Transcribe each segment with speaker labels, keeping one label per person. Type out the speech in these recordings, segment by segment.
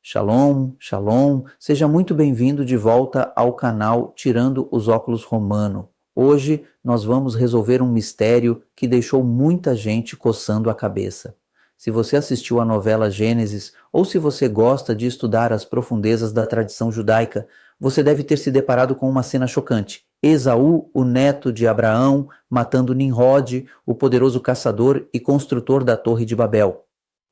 Speaker 1: Shalom, shalom, seja muito bem-vindo de volta ao canal Tirando os Óculos Romano. Hoje nós vamos resolver um mistério que deixou muita gente coçando a cabeça. Se você assistiu à novela Gênesis ou se você gosta de estudar as profundezas da tradição judaica, você deve ter se deparado com uma cena chocante. Esaú, o neto de Abraão, matando Nimrod, o poderoso caçador e construtor da Torre de Babel.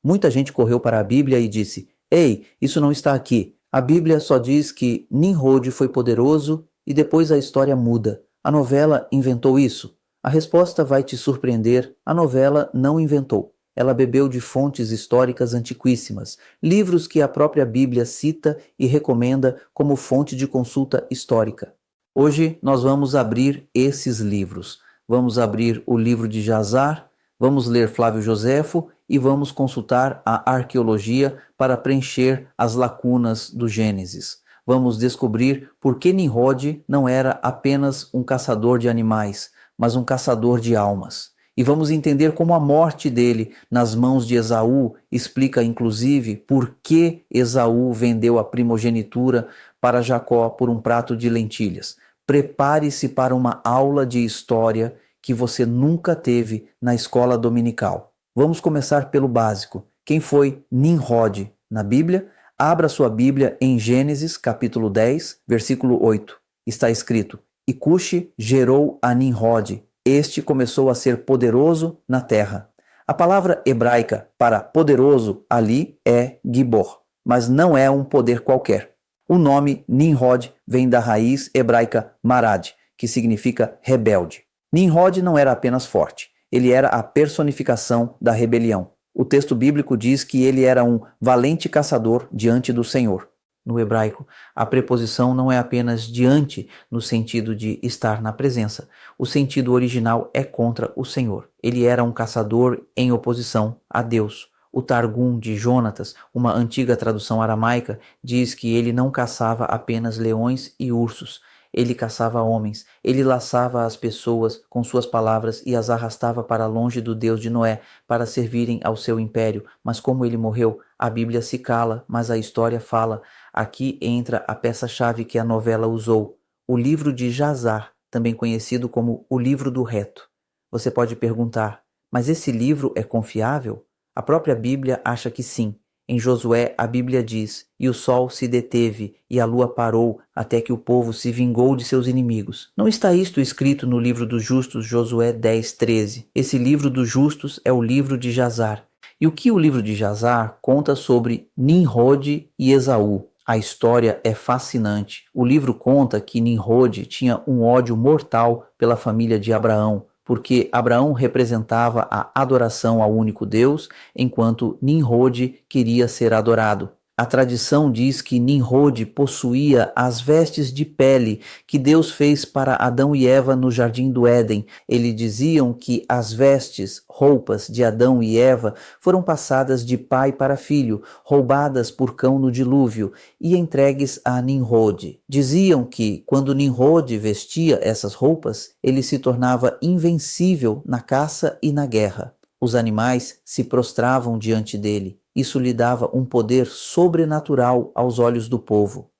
Speaker 1: Muita gente correu para a Bíblia e disse: "Ei, isso não está aqui. A Bíblia só diz que Nimrod foi poderoso e depois a história muda. A novela inventou isso?" A resposta vai te surpreender. A novela não inventou. Ela bebeu de fontes históricas antiquíssimas, livros que a própria Bíblia cita e recomenda como fonte de consulta histórica. Hoje nós vamos abrir esses livros. Vamos abrir o livro de Jazar, vamos ler Flávio Joséfo e vamos consultar a arqueologia para preencher as lacunas do Gênesis. Vamos descobrir por que Nimrod não era apenas um caçador de animais, mas um caçador de almas. E vamos entender como a morte dele nas mãos de Esaú explica inclusive por que Esaú vendeu a primogenitura para Jacó por um prato de lentilhas. Prepare-se para uma aula de história que você nunca teve na escola dominical. Vamos começar pelo básico. Quem foi Nimrod na Bíblia? Abra sua Bíblia em Gênesis capítulo 10, versículo 8. Está escrito: "E Cuxi gerou a Nimrod. Este começou a ser poderoso na terra." A palavra hebraica para poderoso ali é Gibor, mas não é um poder qualquer. O nome Nimrod vem da raiz hebraica marad, que significa rebelde. Nimrod não era apenas forte, ele era a personificação da rebelião. O texto bíblico diz que ele era um valente caçador diante do Senhor. No hebraico, a preposição não é apenas diante no sentido de estar na presença. O sentido original é contra o Senhor. Ele era um caçador em oposição a Deus. O Targum de Jonatas, uma antiga tradução aramaica, diz que ele não caçava apenas leões e ursos. Ele caçava homens, ele laçava as pessoas com suas palavras e as arrastava para longe do Deus de Noé para servirem ao seu império. Mas como ele morreu, a Bíblia se cala, mas a história fala. Aqui entra a peça-chave que a novela usou, o livro de Jazar, também conhecido como o livro do reto. Você pode perguntar, mas esse livro é confiável? A própria Bíblia acha que sim. Em Josué, a Bíblia diz: "E o sol se deteve, e a lua parou, até que o povo se vingou de seus inimigos." Não está isto escrito no livro dos justos, Josué 10:13. Esse livro dos justos é o livro de Jazar. E o que o livro de Jazar conta sobre Nimrod e Esaú? A história é fascinante. O livro conta que Nimrod tinha um ódio mortal pela família de Abraão, porque Abraão representava a adoração ao único Deus, enquanto Nimrod queria ser adorado. A tradição diz que Nimrod possuía as vestes de pele que Deus fez para Adão e Eva no Jardim do Éden. Eles diziam que as vestes, roupas de Adão e Eva foram passadas de pai para filho, roubadas por Cão no dilúvio e entregues a Nimrod. Diziam que, quando Nimrod vestia essas roupas, ele se tornava invencível na caça e na guerra. Os animais se prostravam diante dele. Isso lhe dava um poder sobrenatural aos olhos do povo.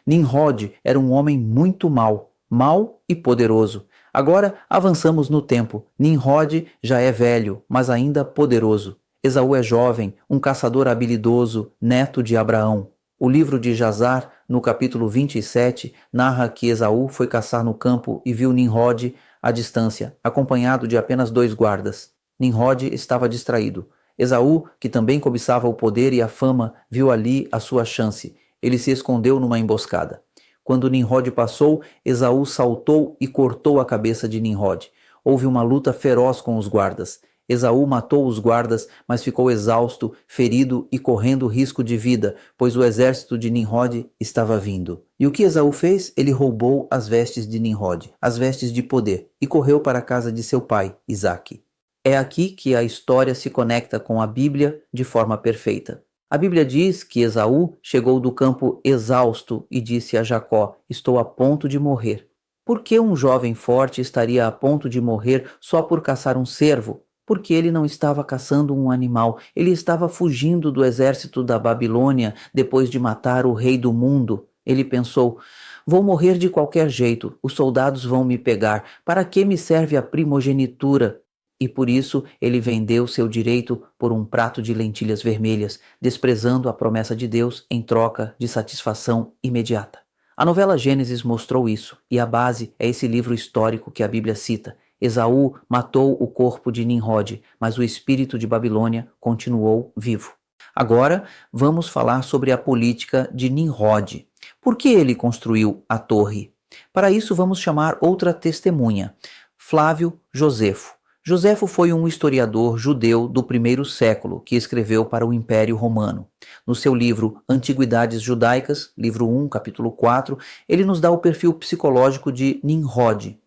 Speaker 1: Nimrod era um homem muito mau e poderoso. Agora avançamos no tempo. Nimrod já é velho, mas ainda poderoso. Esaú é jovem, um caçador habilidoso, neto de Abraão. O livro de Jazar, no capítulo 27, narra que Esaú foi caçar no campo e viu Nimrod à distância, acompanhado de apenas 2 guardas. Nimrod estava distraído. Esaú, que também cobiçava o poder e a fama, viu ali a sua chance. Ele se escondeu numa emboscada. Quando Nimrod passou, Esaú saltou e cortou a cabeça de Nimrod. Houve uma luta feroz com os guardas. Esaú matou os guardas, mas ficou exausto, ferido e correndo risco de vida, pois o exército de Nimrod estava vindo. E o que Esaú fez? Ele roubou as vestes de Nimrod, as vestes de poder, e correu para a casa de seu pai, Isaque. É aqui que a história se conecta com a Bíblia de forma perfeita. A Bíblia diz que Esaú chegou do campo exausto e disse a Jacó: "Estou a ponto de morrer." Por que um jovem forte estaria a ponto de morrer só por caçar um cervo? Porque ele não estava caçando um animal, ele estava fugindo do exército da Babilônia depois de matar o rei do mundo. Ele pensou: vou morrer de qualquer jeito, os soldados vão me pegar, para que me serve a primogenitura? E por isso ele vendeu seu direito por um prato de lentilhas vermelhas, desprezando a promessa de Deus em troca de satisfação imediata. A novela Gênesis mostrou isso, e a base é esse livro histórico que a Bíblia cita. Esaú matou o corpo de Nimrod, mas o espírito de Babilônia continuou vivo. Agora vamos falar sobre a política de Nimrod. Por que ele construiu a torre? Para isso vamos chamar outra testemunha, Flávio Josefo. Josefo foi um historiador judeu do primeiro século que escreveu para o Império Romano. No seu livro Antiguidades Judaicas, livro 1, capítulo 4, ele nos dá o perfil psicológico de Nimrod.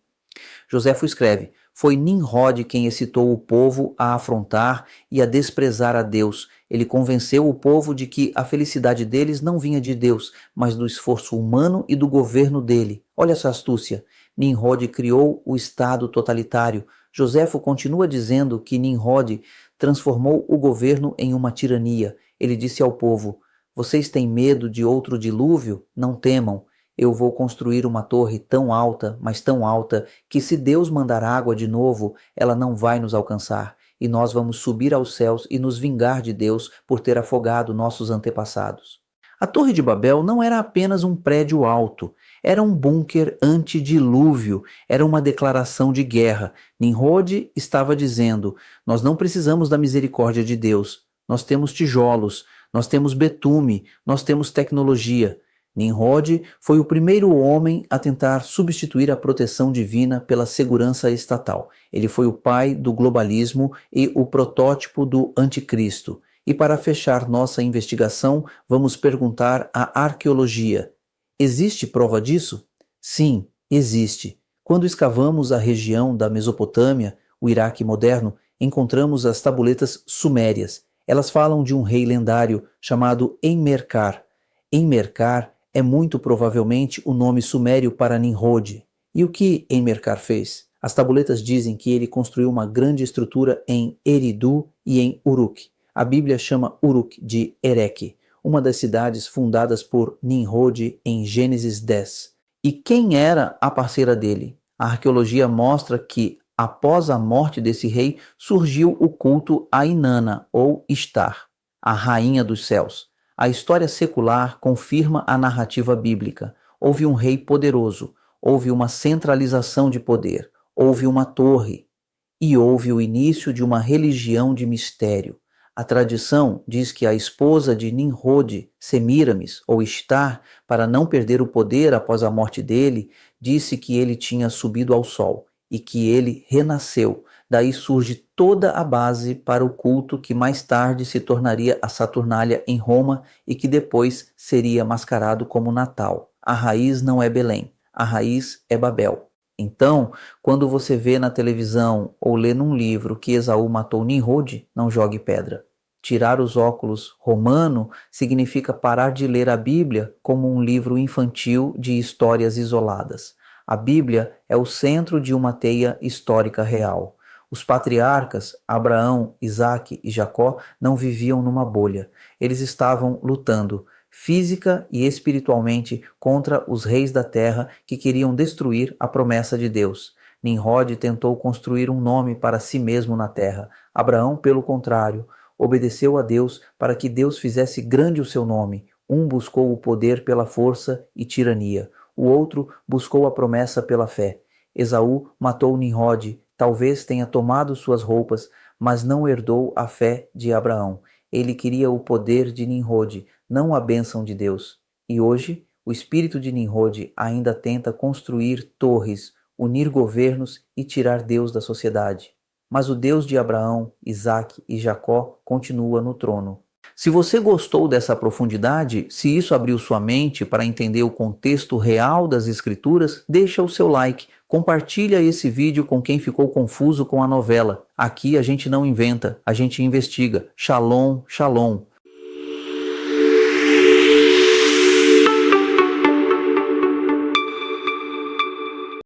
Speaker 1: Josefo escreve: foi Nimrod quem excitou o povo a afrontar e a desprezar a Deus. Ele convenceu o povo de que a felicidade deles não vinha de Deus, mas do esforço humano e do governo dele. Olha essa astúcia. Nimrod criou o Estado totalitário. Josefo continua dizendo que Nimrod transformou o governo em uma tirania. Ele disse ao povo: vocês têm medo de outro dilúvio? Não temam. Eu vou construir uma torre tão alta, mas tão alta, que se Deus mandar água de novo, ela não vai nos alcançar. E nós vamos subir aos céus e nos vingar de Deus por ter afogado nossos antepassados. A Torre de Babel não era apenas um prédio alto, era um bunker antidilúvio, era uma declaração de guerra. Nimrod estava dizendo: nós não precisamos da misericórdia de Deus, nós temos tijolos, nós temos betume, nós temos tecnologia. Nimrod foi o primeiro homem a tentar substituir a proteção divina pela segurança estatal. Ele foi o pai do globalismo e o protótipo do anticristo. E para fechar nossa investigação, vamos perguntar à arqueologia: existe prova disso? Sim, existe. Quando escavamos a região da Mesopotâmia, o Iraque moderno, encontramos as tabuletas sumérias. Elas falam de um rei lendário chamado Enmerkar. Enmerkar é muito provavelmente o nome sumério para Nimrod. E o que Enmerkar fez? As tabuletas dizem que ele construiu uma grande estrutura em Eridu e em Uruk. A Bíblia chama Uruk de Erech, uma das cidades fundadas por Nimrod em Gênesis 10. E quem era a parceira dele? A arqueologia mostra que, após a morte desse rei, surgiu o culto a Inanna, ou Ishtar, a rainha dos céus. A história secular confirma a narrativa bíblica. Houve um rei poderoso, houve uma centralização de poder, houve uma torre e houve o início de uma religião de mistério. A tradição diz que a esposa de Nimrod, Semíramis ou Ishtar, para não perder o poder após a morte dele, disse que ele tinha subido ao sol e que ele renasceu. Daí surge toda a base para o culto que mais tarde se tornaria a Saturnália em Roma e que depois seria mascarado como Natal. A raiz não é Belém, a raiz é Babel. Então, quando você vê na televisão ou lê num livro que Esaú matou Nimrod, não jogue pedra. Tirar os óculos romano significa parar de ler a Bíblia como um livro infantil de histórias isoladas. A Bíblia é o centro de uma teia histórica real. Os patriarcas, Abraão, Isaque e Jacó, não viviam numa bolha. Eles estavam lutando física e espiritualmente contra os reis da terra que queriam destruir a promessa de Deus. Nimrod tentou construir um nome para si mesmo na terra. Abraão, pelo contrário, obedeceu a Deus para que Deus fizesse grande o seu nome. Um buscou o poder pela força e tirania. O outro buscou a promessa pela fé. Esaú matou Nimrod, talvez tenha tomado suas roupas, mas não herdou a fé de Abraão. Ele queria o poder de Nimrod, não a bênção de Deus. E hoje, o espírito de Nimrod ainda tenta construir torres, unir governos e tirar Deus da sociedade. Mas o Deus de Abraão, Isaque e Jacó continua no trono. Se você gostou dessa profundidade, se isso abriu sua mente para entender o contexto real das Escrituras, deixa o seu like, compartilha esse vídeo com quem ficou confuso com a novela. Aqui a gente não inventa, a gente investiga. Shalom, shalom.